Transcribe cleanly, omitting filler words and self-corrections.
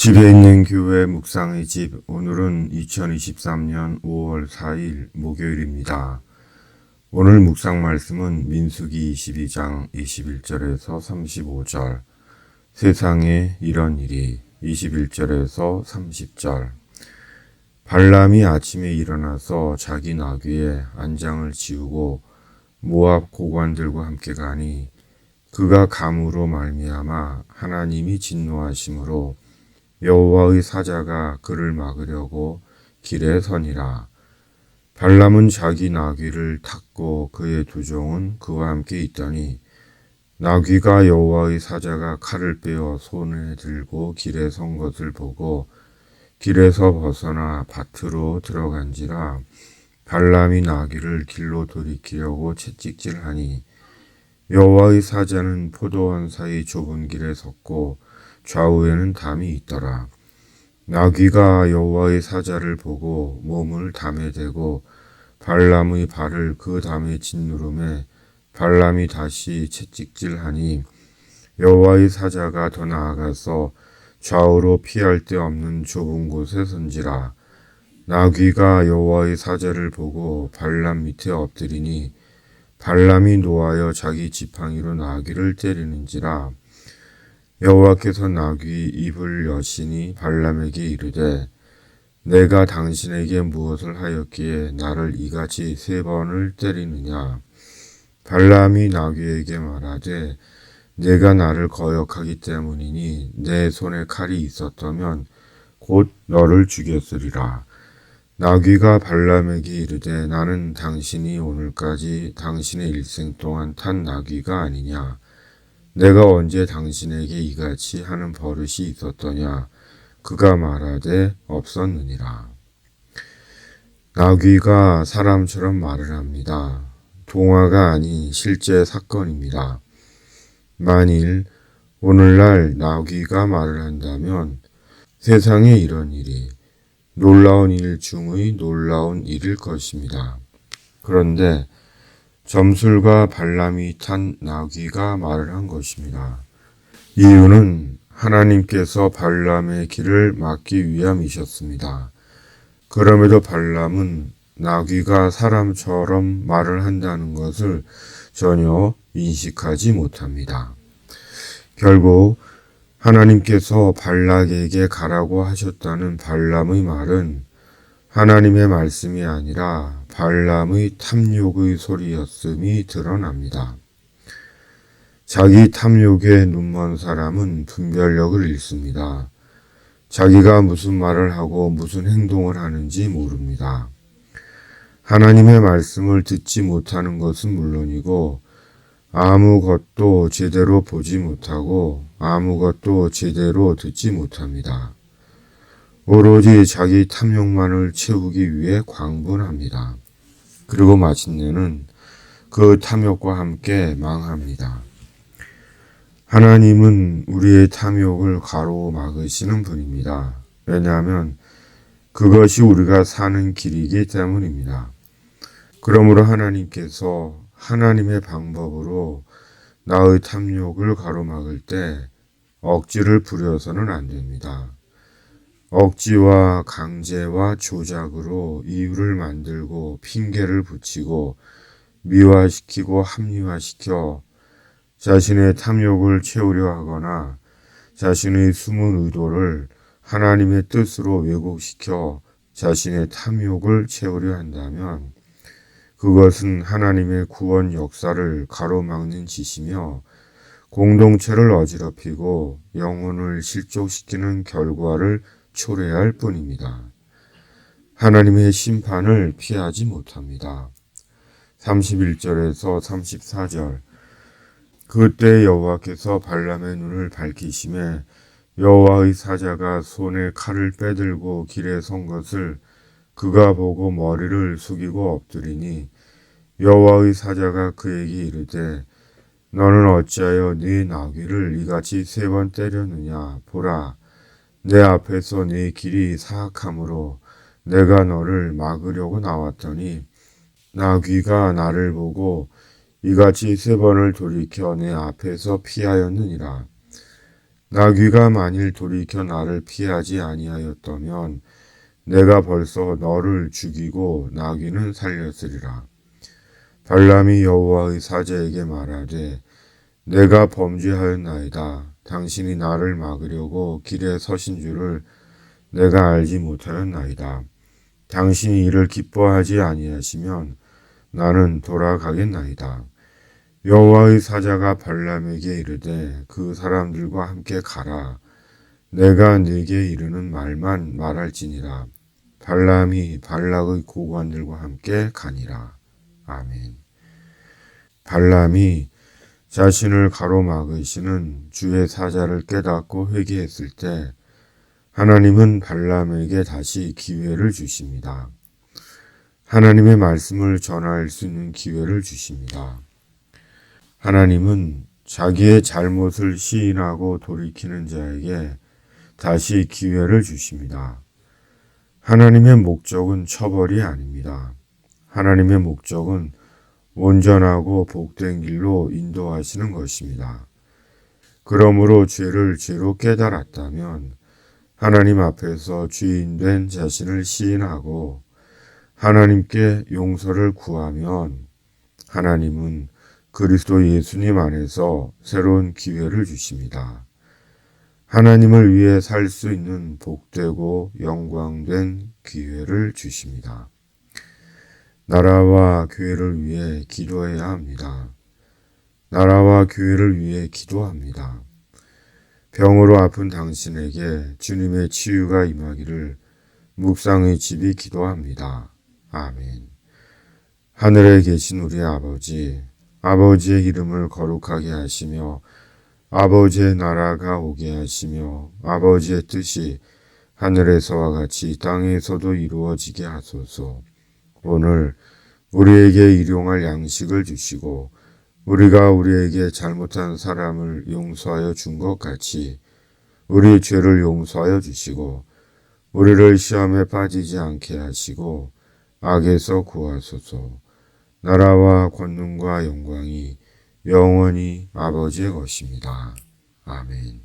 집에 있는 교회 묵상의 집, 오늘은 2023년 5월 4일 목요일입니다. 오늘 묵상 말씀은 민수기 22장 21절에서 35절, 세상에 이런 일이 21절에서 30절. 발람이 아침에 일어나서 자기 나귀에 안장을 지우고 모압 고관들과 함께 가니 그가 감으로 말미암아 하나님이 진노하심으로 여호와의 사자가 그를 막으려고 길에 서니라. 발람은 자기 나귀를 탔고 그의 두 종은 그와 함께 있더니 나귀가 여호와의 사자가 칼을 빼어 손에 들고 길에 선 것을 보고 길에서 벗어나 밭으로 들어간지라. 발람이 나귀를 길로 돌이키려고 채찍질하니 여호와의 사자는 포도원 사이 좁은 길에 섰고 좌우에는 담이 있더라. 나귀가 여호와의 사자를 보고 몸을 담에 대고 발람의 발을 그 담에 짓누름에 발람이 다시 채찍질하니 여호와의 사자가 더 나아가서 좌우로 피할 데 없는 좁은 곳에 선지라. 나귀가 여호와의 사자를 보고 발람 밑에 엎드리니 발람이 노하여 자기 지팡이로 나귀를 때리는지라. 여호와께서 나귀 입을 여시니 발람에게 이르되 내가 당신에게 무엇을 하였기에 나를 이같이 3번을 때리느냐. 발람이 나귀에게 말하되 내가 나를 거역하기 때문이니 내 손에 칼이 있었다면 곧 너를 죽였으리라. 나귀가 발람에게 이르되 나는 당신이 오늘까지 당신의 일생 동안 탄 나귀가 아니냐. 내가 언제 당신에게 이같이 하는 버릇이 있었더냐. 그가 말하되 없었느니라. 나귀가 사람처럼 말을 합니다. 동화가 아닌 실제 사건입니다. 만일 오늘날 나귀가 말을 한다면 세상에 이런 일이 놀라운 일 중의 놀라운 일일 것입니다. 그런데 점술과 발람이 탄 나귀가 말을 한 것입니다. 이유는 하나님께서 발람의 길을 막기 위함이셨습니다. 그럼에도 발람은 나귀가 사람처럼 말을 한다는 것을 전혀 인식하지 못합니다. 결국 하나님께서 발락에게 가라고 하셨다는 발람의 말은 하나님의 말씀이 아니라 발람의 탐욕의 소리였음이 드러납니다. 자기 탐욕에 눈먼 사람은 분별력을 잃습니다. 자기가 무슨 말을 하고 무슨 행동을 하는지 모릅니다. 하나님의 말씀을 듣지 못하는 것은 물론이고 아무것도 제대로 보지 못하고 아무것도 제대로 듣지 못합니다. 오로지 자기 탐욕만을 채우기 위해 광분합니다. 그리고 마침내는 그 탐욕과 함께 망합니다. 하나님은 우리의 탐욕을 가로막으시는 분입니다. 왜냐하면 그것이 우리가 사는 길이기 때문입니다. 그러므로 하나님께서 하나님의 방법으로 나의 탐욕을 가로막을 때 억지를 부려서는 안 됩니다. 억지와 강제와 조작으로 이유를 만들고 핑계를 붙이고 미화시키고 합리화시켜 자신의 탐욕을 채우려 하거나 자신의 숨은 의도를 하나님의 뜻으로 왜곡시켜 자신의 탐욕을 채우려 한다면 그것은 하나님의 구원 역사를 가로막는 짓이며 공동체를 어지럽히고 영혼을 실족시키는 결과를 초래할 뿐입니다. 하나님의 심판을 피하지 못합니다. 31절에서 34절. 그때 여호와께서 발람의 눈을 밝히심에 여호와의 사자가 손에 칼을 빼들고 길에 선 것을 그가 보고 머리를 숙이고 엎드리니 여호와의 사자가 그에게 이르되 너는 어찌하여 네 나귀를 이같이 3번 때렸느냐. 보라, 내 앞에서 네 길이 사악함으로 내가 너를 막으려고 나왔더니 나귀가 나를 보고 이같이 3번을 돌이켜 내 앞에서 피하였느니라. 나귀가 만일 돌이켜 나를 피하지 아니하였다면 내가 벌써 너를 죽이고 나귀는 살렸으리라. 발람이 여호와의 사자에게 말하되 내가 범죄하였나이다. 당신이 나를 막으려고 길에 서신 줄을 내가 알지 못하였나이다. 당신이 이를 기뻐하지 아니하시면 나는 돌아가겠나이다. 여호와의 사자가 발람에게 이르되 그 사람들과 함께 가라. 내가 네게 이르는 말만 말할지니라. 발람이 발락의 고관들과 함께 가니라. 아멘. 발람이 자신을 가로막으시는 주의 사자를 깨닫고 회개했을 때 하나님은 발람에게 다시 기회를 주십니다. 하나님의 말씀을 전할 수 있는 기회를 주십니다. 하나님은 자기의 잘못을 시인하고 돌이키는 자에게 다시 기회를 주십니다. 하나님의 목적은 처벌이 아닙니다. 하나님의 목적은 온전하고 복된 길로 인도하시는 것입니다. 그러므로 죄를 죄로 깨달았다면 하나님 앞에서 죄인된 자신을 시인하고 하나님께 용서를 구하면 하나님은 그리스도 예수님 안에서 새로운 기회를 주십니다. 하나님을 위해 살 수 있는 복되고 영광된 기회를 주십니다. 나라와 교회를 위해 기도해야 합니다. 나라와 교회를 위해 기도합니다. 병으로 아픈 당신에게 주님의 치유가 임하기를 묵상의 집이 기도합니다. 아멘. 하늘에 계신 우리 아버지, 아버지의 이름을 거룩하게 하시며 아버지의 나라가 오게 하시며 아버지의 뜻이 하늘에서와 같이 땅에서도 이루어지게 하소서. 오늘 우리에게 일용할 양식을 주시고 우리가 우리에게 잘못한 사람을 용서하여 준 것 같이 우리의 죄를 용서하여 주시고 우리를 시험에 빠지지 않게 하시고 악에서 구하소서. 나라와 권능과 영광이 영원히 아버지의 것입니다. 아멘.